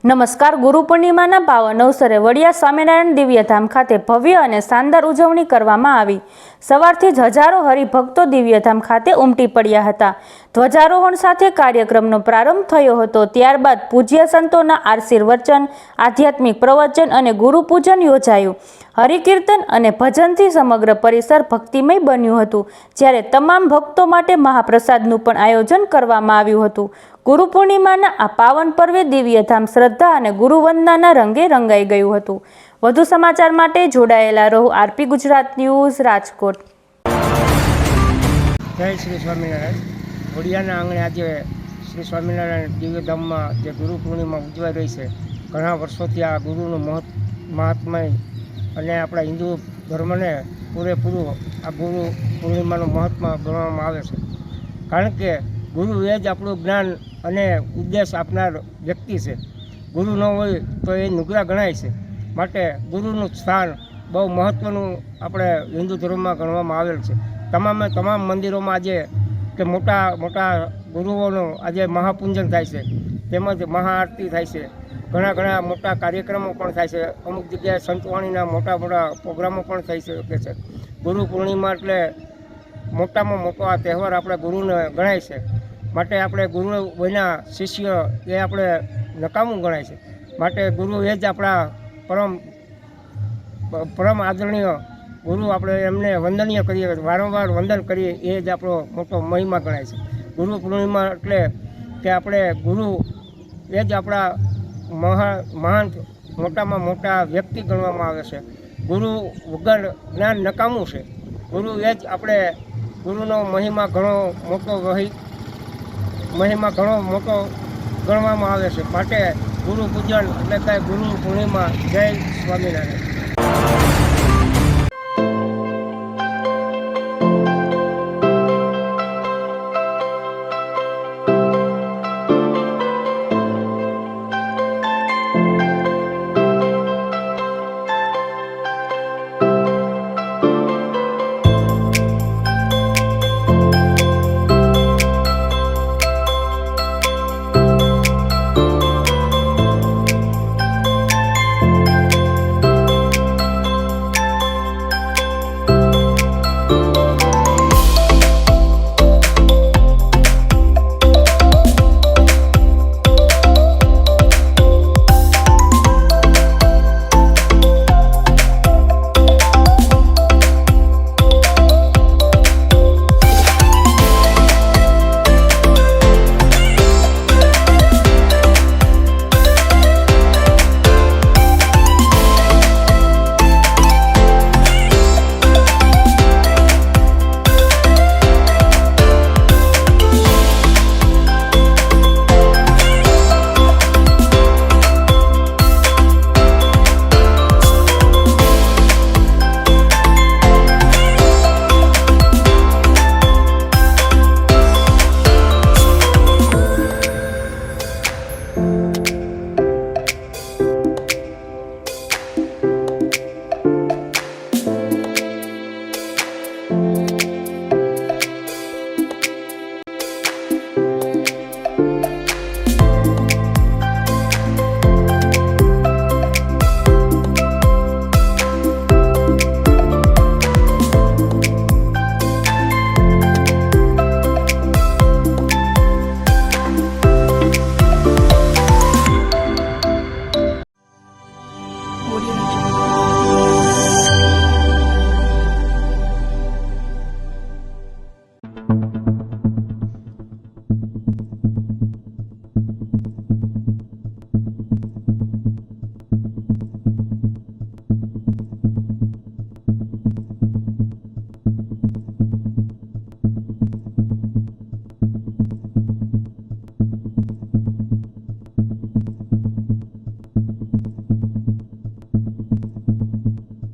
નમસ્કાર. ગુરુ પૂર્ણિમાના પાવન અવસરે વડિયા સ્વામિનારાયણ દિવ્યધામ ખાતે ભવ્ય અને શાનદાર ઉજવણી કરવામાં આવી. સવારથી જ હજારો હરિભક્તો દિવ્યધામ ખાતે ઉમટી પડ્યા હતા. ધ્વજારોહણ સાથે કાર્યક્રમનો પ્રારંભ થયો હતો. ત્યારબાદ પૂજ્ય સંતોના આશીર્વચન, આધ્યાત્મિક પ્રવચન અને ગુરુ પૂજન યોજાયું. હરિકીર્તન અને ભજનથી સમગ્ર પરિસર ભક્તિમય બન્યું હતું. જ્યારે તમામ ભક્તો માટે મહાપ્રસાદનું પણ આયોજન કરવામાં આવ્યું હતું. ગુરુ પૂર્ણિમાના આ પાવન પર્વે દિવ્યધામ શ્રદ્ધા અને ગુરુવંદનાના રંગે રંગાઈ ગયું હતું. વધુ સમાચાર માટે જોડાયેલા રહો આરપી ગુજરાત ન્યૂઝ, રાજકોટ. જય શ્રી સ્વામિનારાયણ. વડિયાના આંગણે આજે શ્રી સ્વામિનારાયણ દિવ્યધામમાં જે ગુરુ પૂર્ણિમા ઉજવાઈ રહી છે, ઘણા વર્ષોથી આ ગુરુનું મહાત્મય અને આપણા હિન્દુ ધર્મને પૂરેપૂરું આ ગુરુ પૂર્ણિમાનું મહત્ત્વ ગણવામાં આવે છે. કારણ કે ગુરુ એ જ આપણું જ્ઞાન અને ઉદ્દેશ આપનાર વ્યક્તિ છે. ગુરુ ન હોય તો એ નુગરા ગણાય છે. માટે ગુરુનું સ્થાન બહુ મહત્ત્વનું આપણે હિન્દુ ધર્મમાં ગણવામાં આવેલ છે. તમામ મંદિરોમાં આજે કે મોટા ગુરુઓનું આજે મહાપૂજન થાય છે, તેમજ મહાઆરતી થાય છે. ઘણા મોટા કાર્યક્રમો પણ થાય છે. અમુક જગ્યાએ સંતવાણીના મોટા પ્રોગ્રામો પણ થઈ શકે છે. ગુરુ પૂર્ણિમા એટલે મોટામાં મોટો આ તહેવાર આપણે ગુરુને ગણાય છે. માટે આપણે ગુરુ વિના શિષ્ય એ આપણે નકામું ગણાય છે. માટે ગુરુ એ જ આપણા પરમ આદરણીય ગુરુ. આપણે એમને વંદનીય કરીએ, વારંવાર વંદન કરીએ, એ જ આપણો મોટો મહિમા ગણાય છે. ગુરુ પૂર્ણિમા એટલે કે આપણે ગુરુ એ જ આપણા મહાન મોટામાં મોટા વ્યક્તિ ગણવામાં આવે છે. ગુરુ વગર જ્ઞાન નકામું છે. ગુરુ એ જ આપણે ગુરુનો મહિમા ઘણો મોટો ગણવામાં આવે છે. માટે ગુરુ પૂજન એટલે કે ગુરુ પૂર્ણિમા. જય સ્વામિનારાયણ.